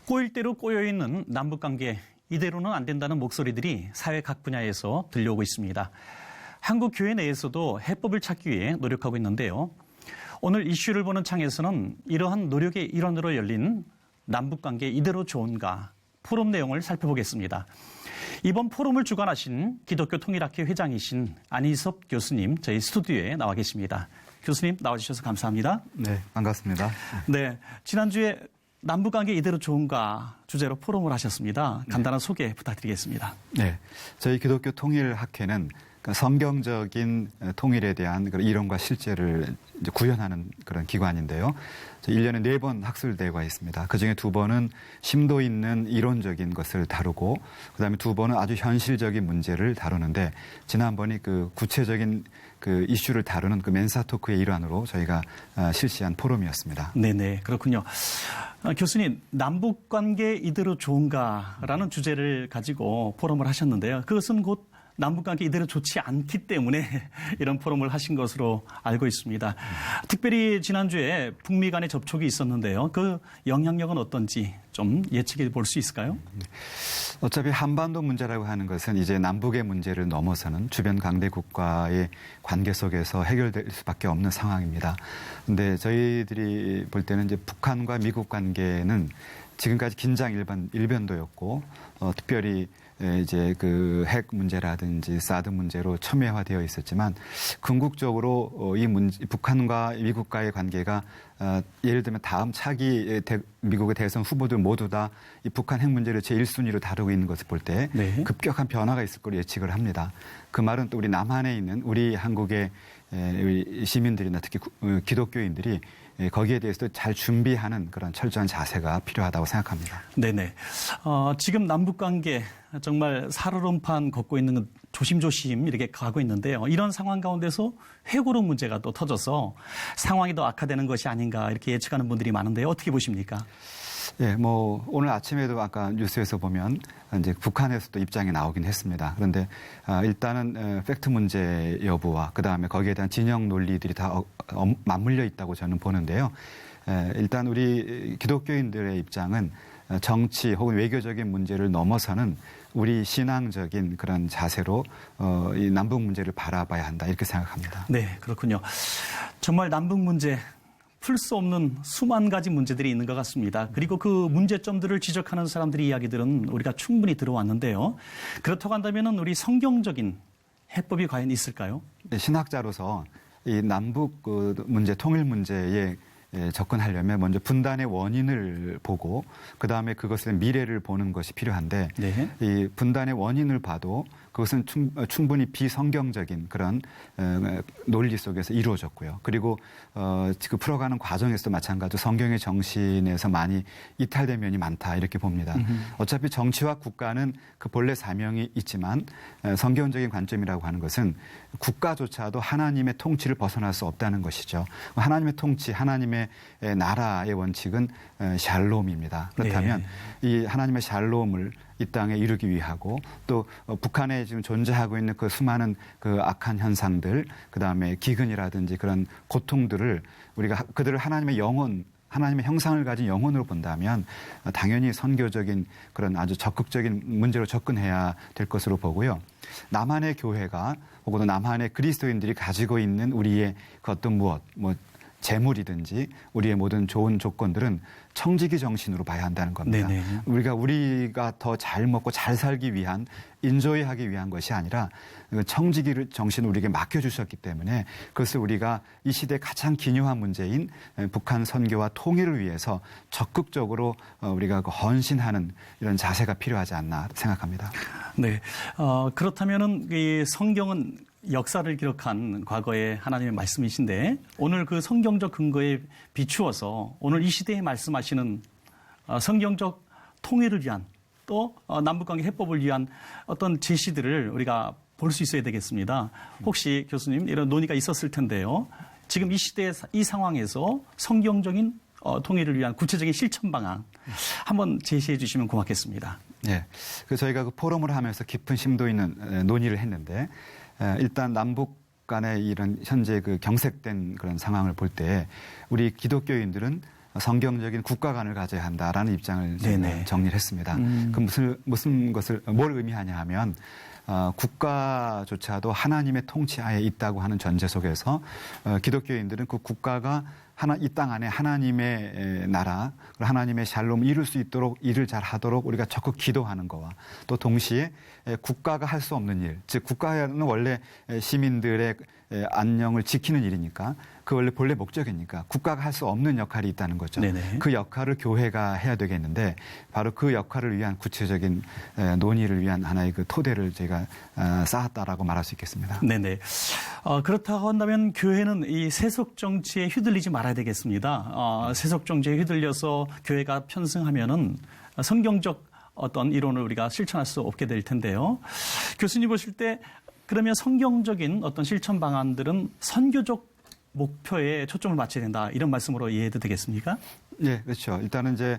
꼬일 대로 꼬여있는 남북관계, 이대로는 안 된다는 목소리들이 사회 각 분야에서 들려오고 있습니다. 한국 교회 내에서도 해법을 찾기 위해 노력하고 있는데요. 오늘 이슈를 보는 창에서는 이러한 노력의 일환으로 열린 남북관계 이대로 좋은가 포럼 내용을 살펴보겠습니다. 이번 포럼을 주관하신 기독교 통일학회 회장이신 안희섭 교수님 저희 스튜디오에 나와 계십니다. 교수님 나와주셔서 감사합니다. 네, 반갑습니다. 네, 지난주에 남북관계 이대로 좋은가 주제로 포럼을 하셨습니다. 간단한 소개 부탁드리겠습니다. 네, 저희 기독교 통일학회는 성경적인 통일에 대한 그런 이론과 실제를 이제 구현하는 그런 기관인데요. 1년에 4번 학술대회가 있습니다. 그중에 2번은 심도 있는 이론적인 것을 다루고 그다음에 2번은 아주 현실적인 문제를 다루는데 지난번이 그 구체적인 그 이슈를 다루는 그 멘사 토크의 일환으로 저희가 실시한 포럼이었습니다. 네네, 그렇군요. 교수님, 남북관계 이대로 좋은가라는 주제를 가지고 포럼을 하셨는데요. 그것은 곧 남북관계 이대로 좋지 않기 때문에 이런 포럼을 하신 것으로 알고 있습니다. 특별히 지난주에 북미 간의 접촉이 있었는데요. 그 영향력은 어떤지 좀 예측해 볼 수 있을까요? 어차피 한반도 문제라고 하는 것은 이제 남북의 문제를 넘어서는 주변 강대국과의 관계 속에서 해결될 수밖에 없는 상황입니다. 그런데 저희들이 볼 때는 이제 북한과 미국 관계는 지금까지 긴장 일변도였고 특별히 이제 그 핵 문제라든지 사드 문제로 첨예화되어 있었지만 궁극적으로 이 문제, 북한과 미국과의 관계가 예를 들면 다음 차기 미국의 대선 후보들 모두 다 이 북한 핵 문제를 제1순위로 다루고 있는 것을 볼 때 네. 급격한 변화가 있을 거로 예측을 합니다. 그 말은 또 우리 남한에 있는 우리 한국의 시민들이나 특히 기독교인들이 거기에 대해서도 잘 준비하는 그런 철저한 자세가 필요하다고 생각합니다. 네네. 지금 남북관계 정말 살얼음판 걷고 있는 건 조심조심 이렇게 가고 있는데요. 이런 상황 가운데서 회고록 문제가 또 터져서 상황이 더 악화되는 것이 아닌가 이렇게 예측하는 분들이 많은데요. 어떻게 보십니까? 예, 오늘 아침에도 아까 뉴스에서 보면 이제 북한에서도 입장이 나오긴 했습니다. 그런데 일단은 팩트 문제 여부와 그 다음에 거기에 대한 진영 논리들이 다 맞물려 있다고 저는 보는데요. 일단 우리 기독교인들의 입장은 정치 혹은 외교적인 문제를 넘어서는 우리 신앙적인 그런 자세로 이 남북 문제를 바라봐야 한다 이렇게 생각합니다. 네, 그렇군요. 정말 남북 문제 풀 수 없는 수만 가지 문제들이 있는 것 같습니다. 그리고 그 문제점들을 지적하는 사람들의 이야기들은 우리가 충분히 들어왔는데요. 그렇다고 한다면 우리 성경적인 해법이 과연 있을까요? 신학자로서 이 남북 문제, 통일 문제에 접근하려면 먼저 분단의 원인을 보고 그다음에 그것의 미래를 보는 것이 필요한데 네. 이 분단의 원인을 봐도 그것은 충분히 비성경적인 그런 논리 속에서 이루어졌고요. 그리고 지금 풀어가는 과정에서도 마찬가지로 성경의 정신에서 많이 이탈된 면이 많다 이렇게 봅니다. 어차피 정치와 국가는 그 본래 사명이 있지만 성경적인 관점이라고 하는 것은 국가조차도 하나님의 통치를 벗어날 수 없다는 것이죠. 하나님의 통치, 하나님의 나라의 원칙은 샬롬입니다. 그렇다면 네. 이 하나님의 샬롬을 이 땅에 이루기 위하고 또 북한에 지금 존재하고 있는 그 수많은 그 악한 현상들, 그 다음에 기근이라든지 그런 고통들을 우리가 그들을 하나님의 영혼, 하나님의 형상을 가진 영혼으로 본다면 당연히 선교적인 그런 아주 적극적인 문제로 접근해야 될 것으로 보고요. 남한의 교회가 혹은 남한의 그리스도인들이 가지고 있는 우리의 그 어떤 재물이든지 우리의 모든 좋은 조건들은 청지기 정신으로 봐야 한다는 겁니다. 네네. 우리가 더 잘 먹고 잘 살기 위한 인조이하기 위한 것이 아니라 청지기 정신을 우리에게 맡겨주셨기 때문에 그것을 우리가 이 시대의 가장 기묘한 문제인 북한 선교와 통일을 위해서 적극적으로 우리가 헌신하는 이런 자세가 필요하지 않나 생각합니다. 네, 그렇다면은 이 성경은 역사를 기록한 과거의 하나님의 말씀이신데 오늘 그 성경적 근거에 비추어서 오늘 이 시대에 말씀하시는 성경적 통일을 위한 또 남북관계 해법을 위한 어떤 제시들을 우리가 볼 수 있어야 되겠습니다. 혹시 교수님 이런 논의가 있었을 텐데요. 지금 이 시대 이 상황에서 성경적인 통일을 위한 구체적인 실천 방안 한번 제시해 주시면 고맙겠습니다. 네, 저희가 그 포럼을 하면서 깊은 심도 있는 논의를 했는데 일단 남북 간의 이런 현재 그 경색된 그런 상황을 볼 때 우리 기독교인들은 성경적인 국가관을 가져야 한다라는 입장을 네네. 정리를 했습니다. 그 뭘 의미하냐 하면 국가조차도 하나님의 통치하에 있다고 하는 전제 속에서 기독교인들은 그 국가가 이 땅 안에 하나님의 나라, 하나님의 샬롬을 이룰 수 있도록 일을 잘 하도록 우리가 적극 기도하는 거와 또 동시에 국가가 할 수 없는 일, 즉 국가는 원래 시민들의 안녕을 지키는 일이니까 그 원래 본래 목적이니까 국가가 할 수 없는 역할이 있다는 거죠. 네네. 그 역할을 교회가 해야 되겠는데 바로 그 역할을 위한 구체적인 논의를 위한 하나의 그 토대를 제가 쌓았다라고 말할 수 있겠습니다. 네네. 그렇다고 한다면 교회는 이 세속 정치에 휘둘리지 말아야 되겠습니다. 세속 정치에 휘둘려서 교회가 편승하면은 성경적 어떤 이론을 우리가 실천할 수 없게 될 텐데요. 교수님 보실 때 그러면 성경적인 어떤 실천 방안들은 선교적 목표에 초점을 맞춰야 된다. 이런 말씀으로 이해해도 되겠습니까? 예, 그렇죠. 일단은 이제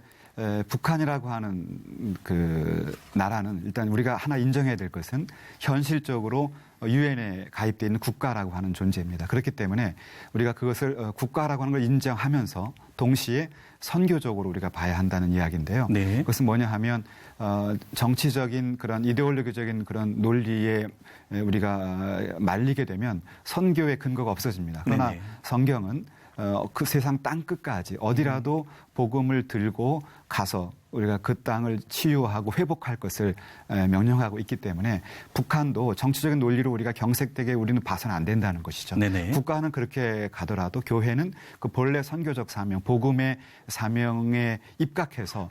북한이라고 하는 그 나라는 일단 우리가 하나 인정해야 될 것은 현실적으로 유엔에 가입되어 있는 국가라고 하는 존재입니다. 그렇기 때문에 우리가 그것을 국가라고 하는 걸 인정하면서 동시에 선교적으로 우리가 봐야 한다는 이야기인데요. 네. 그것은 뭐냐 하면 정치적인 그런 이데올로기적인 그런 논리에 우리가 말리게 되면 선교의 근거가 없어집니다. 그러나 네네. 성경은 그 세상 땅 끝까지 어디라도 복음을 들고 가서 우리가 그 땅을 치유하고 회복할 것을 명령하고 있기 때문에 북한도 정치적인 논리로 우리가 경색되게 우리는 봐서는 안 된다는 것이죠. 네네. 국가는 그렇게 가더라도 교회는 그 본래 선교적 사명, 복음의 사명에 입각해서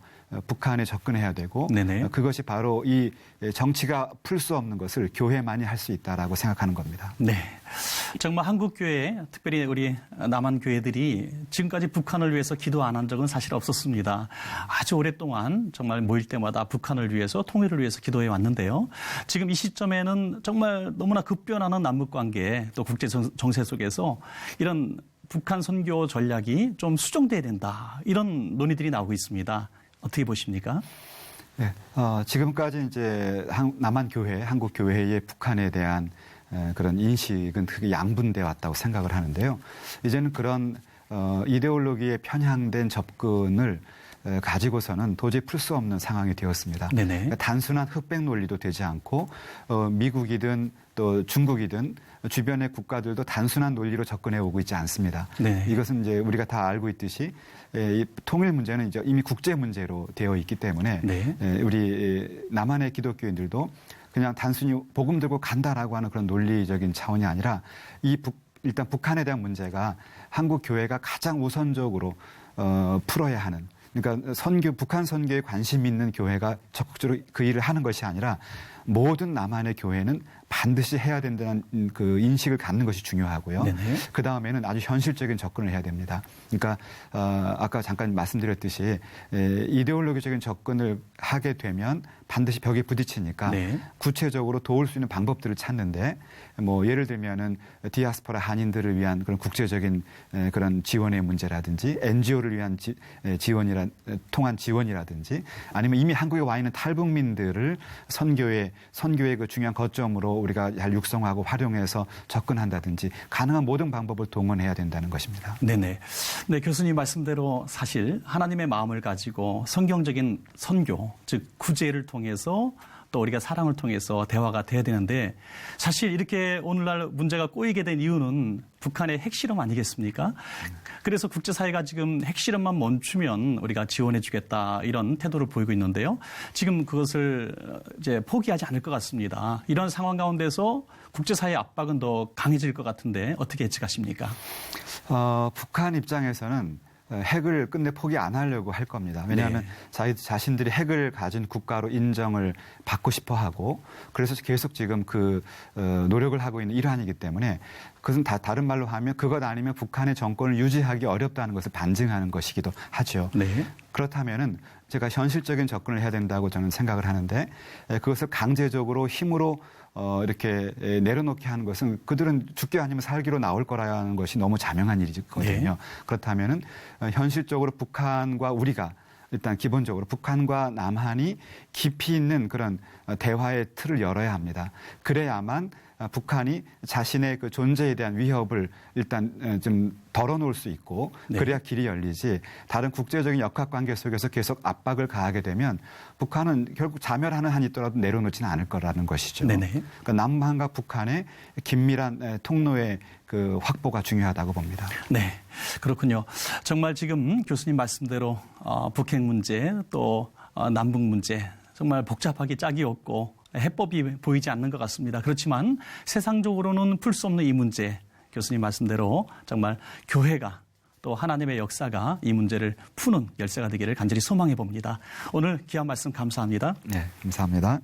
북한에 접근해야 되고 네네. 그것이 바로 이 정치가 풀 수 없는 것을 교회만이 할 수 있다라고 생각하는 겁니다. 네. 정말 한국 교회, 특별히 우리 남한 교회들이 지금까지 북한을 위해서 기도 안 한 적은 사실 없었습니다. 아주 오랫동안 정말 모일 때마다 북한을 위해서 통일을 위해서 기도해 왔는데요. 지금 이 시점에는 정말 너무나 급변하는 남북 관계 또 국제 정세 속에서 이런 북한 선교 전략이 좀 수정돼야 된다. 이런 논의들이 나오고 있습니다. 어떻게 보십니까? 네, 지금까지 이제 남한 교회, 한국 교회의 북한에 대한 그런 인식은 크게 양분돼 왔다고 생각을 하는데요. 이제는 그런 이데올로기에 편향된 접근을 가지고서는 도저히 풀 수 없는 상황이 되었습니다. 네네. 그러니까 단순한 흑백 논리도 되지 않고 미국이든 또 중국이든 주변의 국가들도 단순한 논리로 접근해 오고 있지 않습니다. 네. 이것은 이제 우리가 다 알고 있듯이 이 통일 문제는 이제 이미 국제 문제로 되어 있기 때문에 네. 우리 남한의 기독교인들도 그냥 단순히 복음 들고 간다라고 하는 그런 논리적인 차원이 아니라 일단 북한에 대한 문제가 한국 교회가 가장 우선적으로 풀어야 하는, 그러니까 북한 선교에 관심 있는 교회가 적극적으로 그 일을 하는 것이 아니라 모든 남한의 교회는 반드시 해야 된다는 그 인식을 갖는 것이 중요하고요. 그 다음에는 아주 현실적인 접근을 해야 됩니다. 그러니까 아까 잠깐 말씀드렸듯이 이데올로기적인 접근을 하게 되면 반드시 벽에 부딪히니까 네. 구체적으로 도울 수 있는 방법들을 찾는데 뭐 예를 들면은 디아스포라 한인들을 위한 그런 국제적인 그런 지원의 문제라든지 NGO를 위한 통한 지원이라든지 아니면 이미 한국에 와 있는 탈북민들을 선교의 그 중요한 거점으로 우리가 잘 육성하고 활용해서 접근한다든지 가능한 모든 방법을 동원해야 된다는 것입니다. 네네. 네, 교수님 말씀대로 사실 하나님의 마음을 가지고 성경적인 선교, 즉 구제를 통해서 또 우리가 사랑을 통해서 대화가 돼야 되는데 사실 이렇게 오늘날 문제가 꼬이게 된 이유는 북한의 핵실험 아니겠습니까? 그래서 국제사회가 지금 핵실험만 멈추면 우리가 지원해 주겠다 이런 태도를 보이고 있는데요. 지금 그것을 이제 포기하지 않을 것 같습니다. 이런 상황 가운데서 국제사회의 압박은 더 강해질 것 같은데 어떻게 예측하십니까? 북한 입장에서는 핵을 끝내 포기 안 하려고 할 겁니다. 왜냐하면 자신들이 핵을 가진 국가로 인정을 받고 싶어 하고 그래서 계속 지금 노력을 하고 있는 일환이기 때문에 그것은 다른 말로 하면 그것 아니면 북한의 정권을 유지하기 어렵다는 것을 반증하는 것이기도 하죠. 네. 그렇다면은 제가 현실적인 접근을 해야 된다고 저는 생각을 하는데 그것을 강제적으로 힘으로 이렇게 내려놓게 하는 것은 그들은 죽기 아니면 살기로 나올 거라는 것이 너무 자명한 일이거든요. 네. 그렇다면은 현실적으로 북한과 우리가 일단 기본적으로 북한과 남한이 깊이 있는 그런 대화의 틀을 열어야 합니다. 그래야만 북한이 자신의 그 존재에 대한 위협을 일단 좀 덜어놓을 수 있고 네. 그래야 길이 열리지 다른 국제적인 역학관계 속에서 계속 압박을 가하게 되면 북한은 결국 자멸하는 한이 있더라도 내려놓지는 않을 거라는 것이죠. 네네. 그러니까 남한과 북한의 긴밀한 통로의 그 확보가 중요하다고 봅니다. 네, 그렇군요. 정말 지금 교수님 말씀대로 북핵 문제 또 남북 문제 정말 복잡하기 짝이 없고 해법이 보이지 않는 것 같습니다. 그렇지만 세상적으로는 풀 수 없는 이 문제 교수님 말씀대로 정말 교회가 또 하나님의 역사가 이 문제를 푸는 열쇠가 되기를 간절히 소망해 봅니다. 오늘 귀한 말씀 감사합니다. 네, 감사합니다.